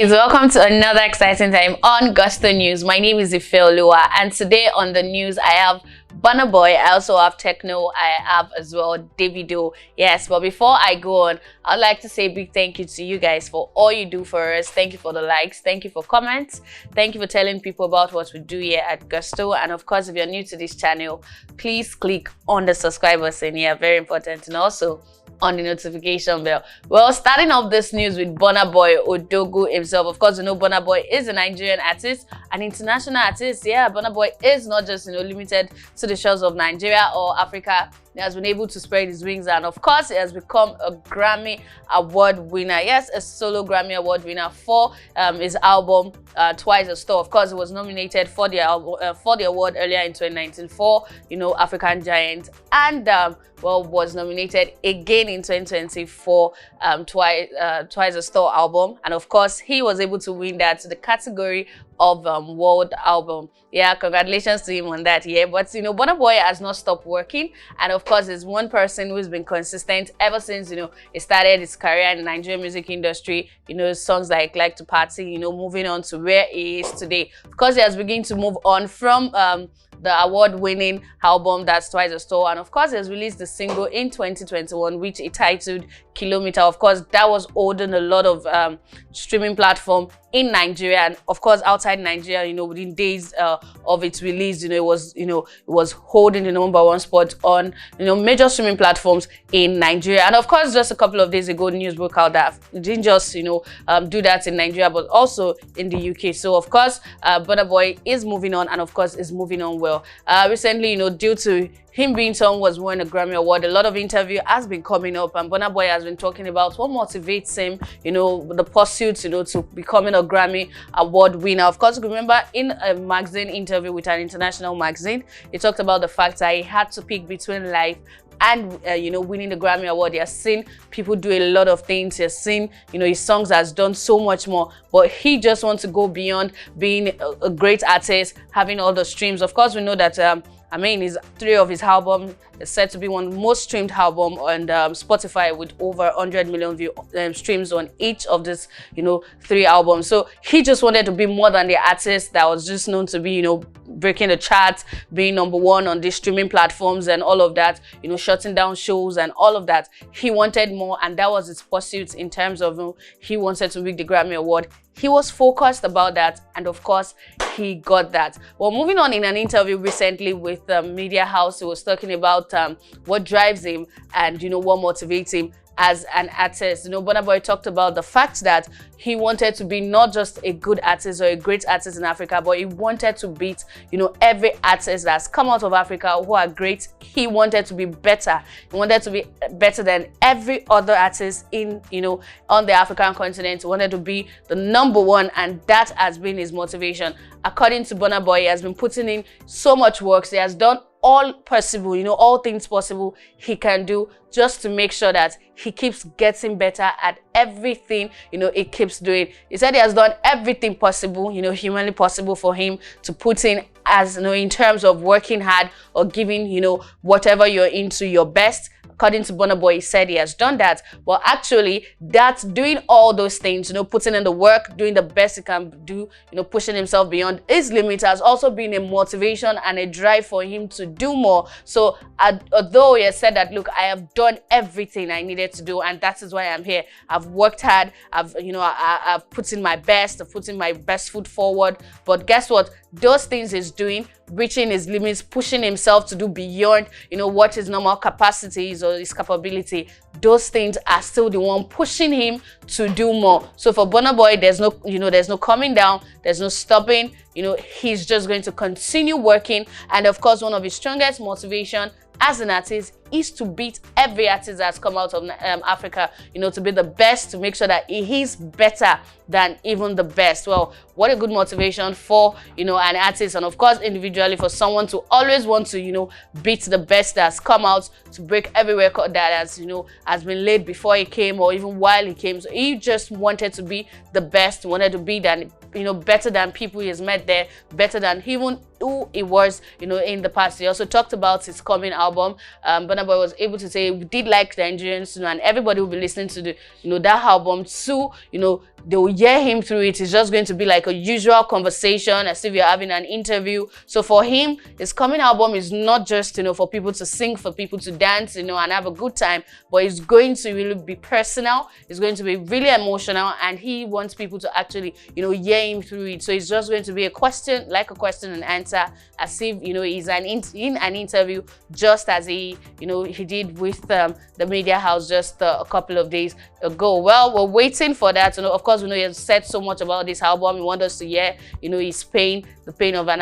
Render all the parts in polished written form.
guys, welcome to another exciting time on Gusto News. My name is Ifeoluwa, and today on the news I have Burna Boy, I also have Techno, I have as well Davido. Yes, but before I go on, I'd like to say a big thank you to you guys for all you do for us. Thank you for the likes, thank you for comments, thank you for telling people about what we do here at Gusto. And of course, if you're new to this channel, please click on the subscribe button here, very important, and also on the notification bell. Well, starting off this news with Burna Boy Odogu himself. Of course, you know Burna Boy is a Nigerian artist, an international artist. Yeah, Burna Boy is not just limited to the shores of Nigeria or Africa. He has been able to spread his wings, and of course he has become a Grammy Award winner. Yes, a solo Grammy Award winner for his album Twice a Star. Of course, he was nominated for the award earlier in 2019 for African Giant, and well, was nominated again in 2020 for Twice a Star album, and of course he was able to win that to the category of World Album. Yeah, congratulations to him on that. Yeah, but Burna Boy has not stopped working, and of course is one person who's been consistent ever since he started his career in the Nigerian music industry. Songs like to Party, moving on to where he is today. Of course, he has begun to move on from the award-winning album that's Twice a Star, and of course he has released the single in 2021 which he titled Kilometer. Of course, that was holding a lot of streaming platform in Nigeria, and of course outside Nigeria, within days of its release, it was holding the #1 spot on major streaming platforms in Nigeria. And of course, just a couple of days ago, news broke out that it didn't just do that in Nigeria, but also in the UK. So of course, Burna Boy is moving on, and of course is moving on well. Recently, due to him being someone who was winning a Grammy Award, a lot of interview has been coming up, and Burna Boy has been talking about what motivates him, the pursuit, to becoming a Grammy Award winner. Of course, remember in a magazine interview with an international magazine, he talked about the fact that he had to pick between life and winning the Grammy Award. He has seen people do a lot of things. He has seen his songs has done so much more, but he just wants to go beyond being a great artist, having all the streams. Of course, we know that his 3 of his albums is said to be one of the most streamed album on Spotify, with over 100 million streams on each of these 3 albums. So he just wanted to be more than the artist that was just known to be breaking the charts, being #1 on these streaming platforms and all of that, shutting down shows and all of that. He wanted more, and that was his pursuit in terms of he wanted to win the Grammy Award. He was focused about that, and of course he got that. Well, moving on, in an interview recently with Media House, he was talking about what drives him and what motivates him as an artist. Burna Boy talked about the fact that he wanted to be not just a good artist or a great artist in Africa, but he wanted to beat every artist that's come out of Africa who are great. He wanted to be better. He wanted to be better than every other artist in on the African continent. He wanted to be the #1, and that has been his motivation. According to Burna Boy, he has been putting in so much work. He has done all possible, all things possible he can do, just to make sure that he keeps getting better at everything he keeps doing. He said he has done everything possible, humanly possible for him to put in, as in terms of working hard or giving whatever you're into your best. According to Burna Boy, he said he has done that. Well, actually, that's doing all those things, putting in the work, doing the best he can do, pushing himself beyond his limits, has also been a motivation and a drive for him to do more. So, although he has said that, look, I have done everything I needed to do, and that is why I'm here. I've worked hard. I've put in my best. I've put in my best foot forward. But guess what? Those things he's doing, reaching his limits, pushing himself to do beyond, what his normal capacity is or his capability, those things are still the one pushing him to do more. So for Burna Boy, there's no coming down, there's no stopping. He's just going to continue working, and of course, one of his strongest motivation as an artist is to beat every artist that's come out of Africa, to be the best, to make sure that he is better than even the best. Well, what a good motivation for, an artist, and of course, individually, for someone to always want to, beat the best that's come out, to break every record that has been laid before he came or even while he came. So he just wanted to be the best, wanted to be better than people he has met there, better than even who he was, in the past. He also talked about his coming album. Burna Boy was able to say we did like the Nigerians, and everybody will be listening to the, that album to, they will hear him through it. It's just going to be like a usual conversation, as if you're having an interview. So for him, his coming album is not just, for people to sing, for people to dance, and have a good time, but it's going to really be personal. It's going to be really emotional, and he wants people to actually, hear him through it. So it's just going to be a question and answer, as if, he's in an interview, just as he did with the media house just a couple of days ago. Well, we're waiting for that. Of course, we know he has said so much about this album. He wants us to hear, his pain, the pain of an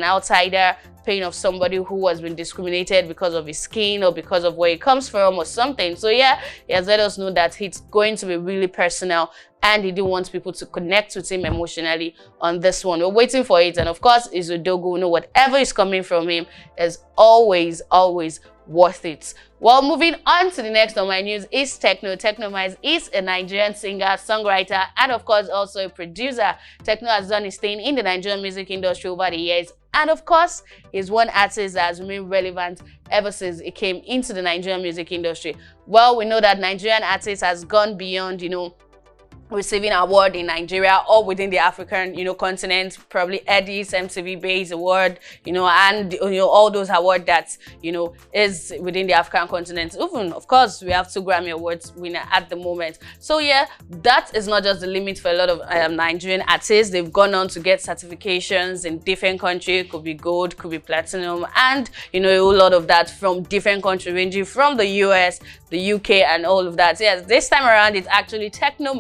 outsider, pain of somebody who has been discriminated because of his skin or because of where he comes from or something. So yeah, he has let us know that it's going to be really personal, and he didn't want people to connect with him emotionally on this one. We're waiting for it, and of course, Izudogu, whatever is coming from him is always worth it. Well, moving on to the next on my news is Tekno. Tekno is a Nigerian singer, songwriter, and of course also a producer. Tekno has done his thing in the Nigerian music industry over the years, and of course, he's one artist that has remained relevant ever since he came into the Nigerian music industry. Well, we know that Nigerian artist has gone beyond, receiving award in Nigeria or within the African, continent, probably Eddie's MTV-based award, and all those awards that, is within the African continent. Even, of course, we have 2 Grammy Awards winner at the moment. So yeah, that is not just the limit for a lot of Nigerian artists. They've gone on to get certifications in different countries. Could be gold, could be platinum, and a whole lot of that from different countries, ranging from the US, the UK, and all of that. So yes, this time around, it's actually Techno,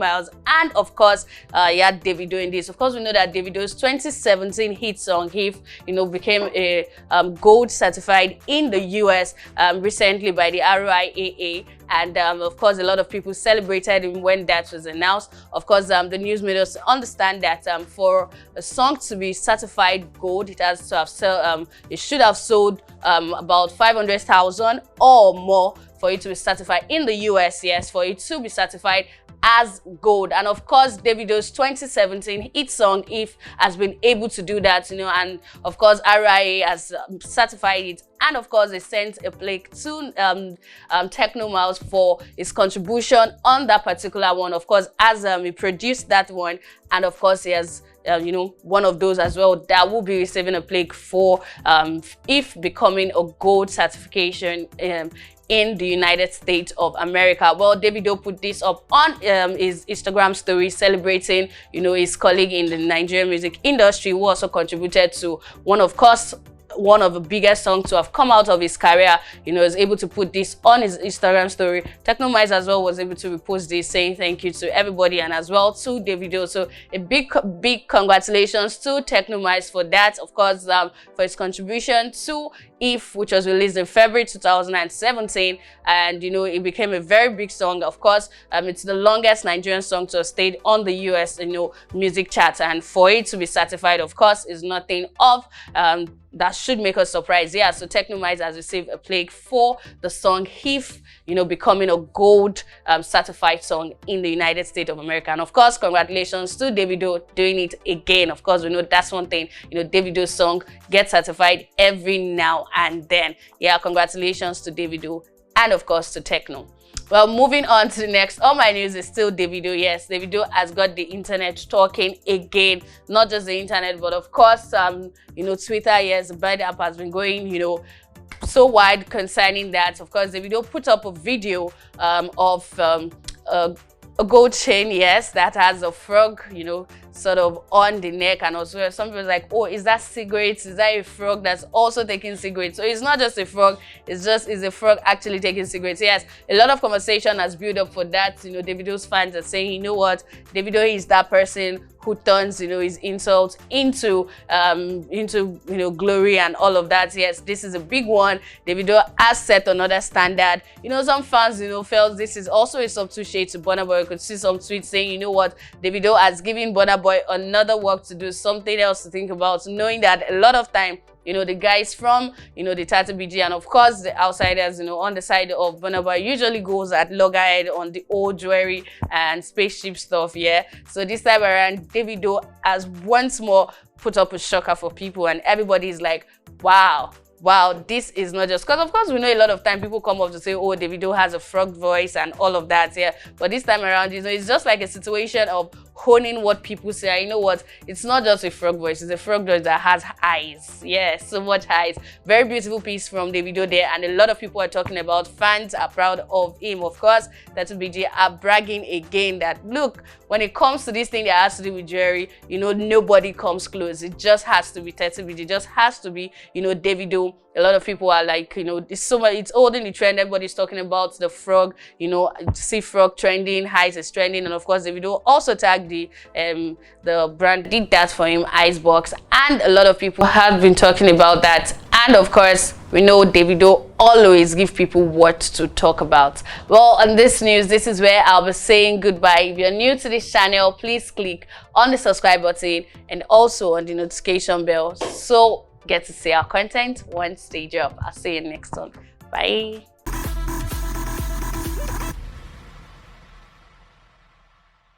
and of course, Davido in this. Of course, we know that Davido's 2017 hit song "If" became a gold certified in the US recently by the RIAA. And of course, a lot of people celebrated him when that was announced. Of course, the news made us understand that for a song to be certified gold, it has to have it should have sold about 500,000 or more for it to be certified in the US. Yes, for it to be certified as gold. And of course, Davido's 2017 hit song "If" has been able to do that, and of course RIA has certified it, and of course they sent a plaque to Techno for his contribution on that particular one, of course, as he produced that one, and of course he has one of those as well that will be receiving a plaque for "If" becoming a gold certification in the United States of America. Well, Davido put this up on his Instagram story, celebrating, his colleague in the Nigerian music industry, who also contributed to one of the biggest songs to have come out of his career. Was able to put this on his Instagram story. Techno as well was able to repost this, saying thank you to everybody, and as well to Davido. So a big congratulations to Techno for that, of course, for his contribution to "If", which was released in February 2017, and it became a very big song. Of course, it's the longest Nigerian song to have stayed on the US music chart, and for it to be certified, of course, is nothing of that should make us surprised. Yeah, so Techno has received a plaque for the song "If", becoming a gold certified song in the United States of America. And of course, congratulations to Davido doing it again. Of course, we know that's one thing, Davido's song gets certified every now and then. Yeah, congratulations to Davido, and of course to Techno. Well, moving on to the next on my news is still Davido. Yes, Davido has got the internet talking again. Not just the internet, but of course, Twitter. Yes, the Bird app has been going, so wide concerning that. Of course, Davido put up a video of a gold chain, yes, that has a frog, sort of on the neck, and also some people like, oh, is that cigarettes? Is that a frog that's also taking cigarettes? So it's not just a frog, is a frog actually taking cigarettes. Yes, a lot of conversation has built up for that. Davido's fans are saying, you know what, Davido is that person who turns his insults into glory and all of that. Yes, this is a big one. Davido has set another standard. Some fans felt this is also a subtle shade to Burna Boy. You could see some tweets saying, you know what, Davido has given Burna Boy another work to do, something else to think about, knowing that a lot of time the guys from the Tata BG, and of course the outsiders on the side of Burna Boy usually goes at loggerhead on the old jewelry and spaceship stuff. Yeah, so this time around Davido has once more put up a shocker for people, and everybody is like, wow, this is not just, because of course we know a lot of time people come up to say, oh, Davido has a frog voice and all of that. Yeah, but this time around it's just like a situation of honing what people say. And you know what? It's not just a frog voice, it's a frog voice that has eyes. Yes, so much eyes. Very beautiful piece from Davido there, and a lot of people are talking about. Fans are proud of him. Of course, that BG are bragging again that look, when it comes to this thing that has to do with jewelry, you know, nobody comes close. It just has to be 30 BG, just has to be, you know, Davido. A lot of people are like, you know, it's so much, it's old in the trend. Everybody's talking about the frog, you know, see frog trending, Highs is trending, and of course the video also tagged the brand did that for him, Icebox, and a lot of people have been talking about that. And of course, we know Davido always give people what to talk about. Well, on this news, this is where I'll be saying goodbye. If you're new to this channel, please click on the subscribe button and also on the notification bell so get to see our content once they drop. I'll see you next one. Bye.